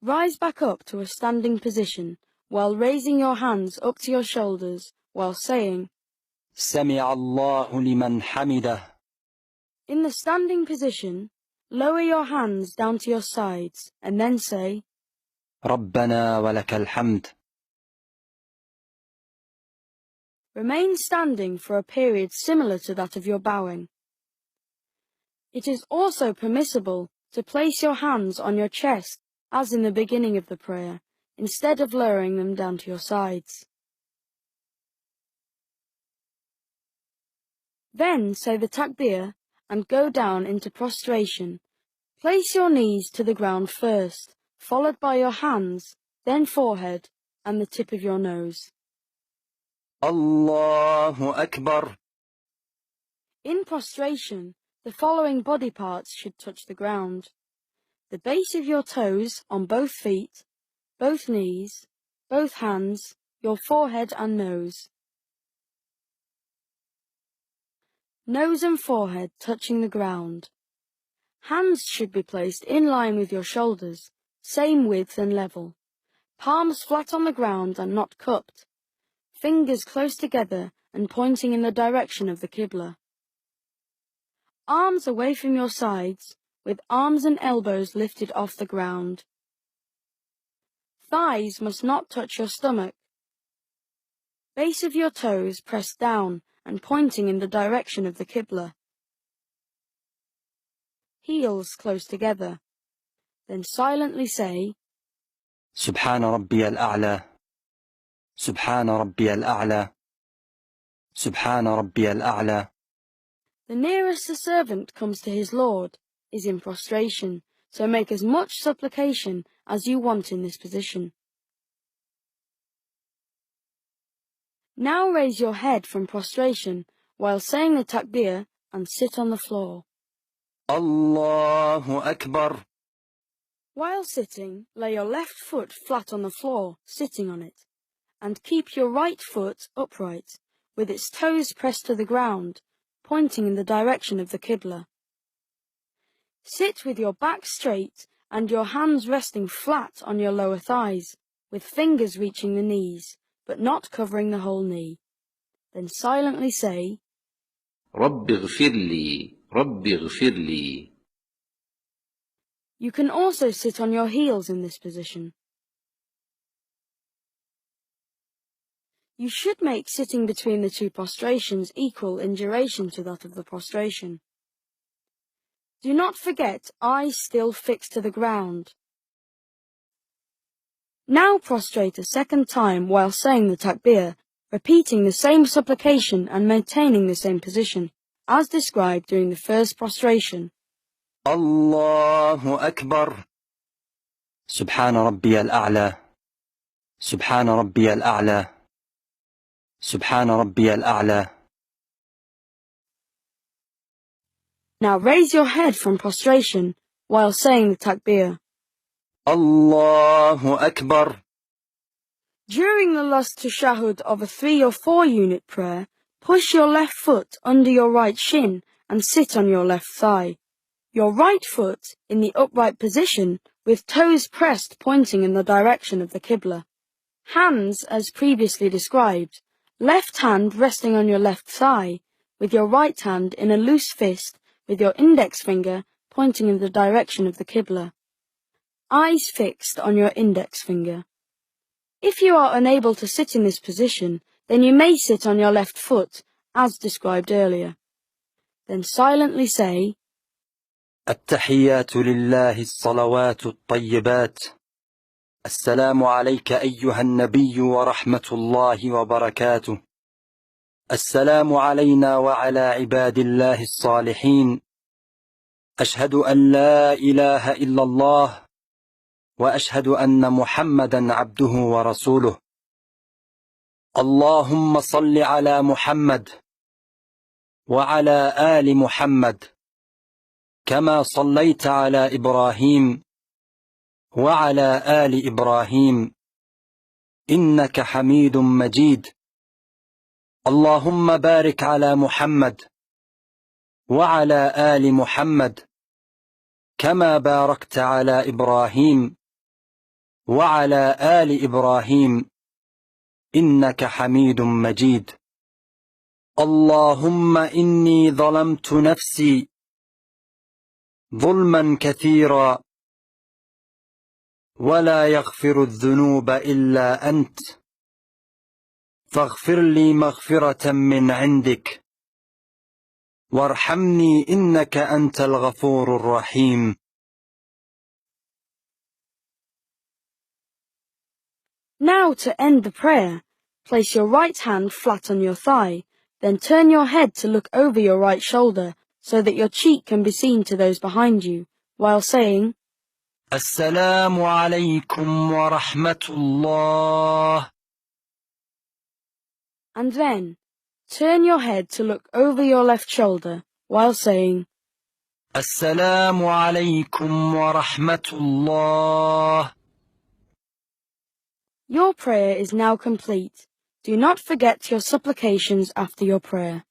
Rise back up to a standing position while raising your hands up to your shoulders while saying, سمع الله لمن حمده. In the standing position, lower your hands down to your sides and then say, ربنا ولك الحمد. Remain standing for a period similar to that of your bowing. It is also permissible to place your hands on your chest as in the beginning of the prayer, instead of lowering them down to your sides. Then say the takbir and go down into prostration. Place your knees to the ground first, followed by your hands, then forehead and the tip of your nose. Allahu Akbar. In prostration, the following body parts should touch the ground: the base of your toes on both feet, both knees, both hands, your forehead and nose. Nose and forehead touching the ground. Hands should be placed in line with your shoulders, same width and level. Palms flat on the ground and not cupped. Fingers close together and pointing in the direction of the Qibla. Arms away from your sides, with arms and elbows lifted off the ground. Thighs must not touch your stomach. Base of your toes pressed down and pointing in the direction of the Qibla. Heels close together. Then silently say, سبحان ربي الأعلى. سبحان ربي الأعلى. سبحان ربي الأعلى. The nearest a servant comes to his Lord is in prostration, so make as much supplication as you want in this position. Now raise your head from prostration while saying the takbir and sit on the floor. Allahu Akbar. While sitting, lay your left foot flat on the floor, sitting on it, and keep your right foot upright, with its toes pressed to the ground, pointing in the direction of the Qibla. Sit with your back straight and your hands resting flat on your lower thighs, with fingers reaching the knees, but not covering the whole knee. Then silently say, رب اغفر لي رب اغفر لي. You can also sit on your heels in this position. You should make sitting between the two prostrations equal in duration to that of the prostration. Do not forget eyes still fixed to the ground. Now prostrate a second time while saying the takbir, repeating the same supplication and maintaining the same position, as described during the first prostration. Allahu Akbar. سبحان ربي الأعلى. سبحان ربي الأعلى. سبحان ربي الأعلى. Now raise your head from prostration while saying the takbir. Allahu Akbar. During the last tashahhud of a 3 or 4 unit prayer, push your left foot under your right shin and sit on your left thigh. Your right foot in the upright position with toes pressed pointing in the direction of the Qibla. Hands as previously described. Left hand resting on your left thigh, with your right hand in a loose fist with your index finger pointing in the direction of the Qibla. Eyes fixed on your index finger. If you are unable to sit in this position, then you may sit on your left foot, as described earlier. Then silently say, التحيات لله الصلوات الطيبات. السلام عليك أيها النبي ورحمة الله وبركاته. السلام علينا وعلى عباد الله الصالحين. أشهد أن لا إله إلا الله وأشهد أن محمدا عبده ورسوله. اللهم صل على محمد وعلى آل محمد كما صليت على إبراهيم وعلى آل إبراهيم إنك حميد مجيد. اللهم بارك على محمد وعلى آل محمد كما باركت على إبراهيم وعلى آل إبراهيم إنك حميد مجيد. اللهم إني ظلمت نفسي ظلما كثيرا ولا يغفر الذنوب إلا أنت فاغفر لي مغفرة من عندك وارحمني إنك أنت الغفور الرحيم. Now to end the prayer, place your right hand flat on your thigh, then turn your head to look over your right shoulder so that your cheek can be seen to those behind you, while saying, السلام عليكم ورحمة الله. and then turn your head to look over your left shoulder while saying, السلام عليكم ورحمة الله. Your prayer is now complete. Do not forget your supplications after your prayer.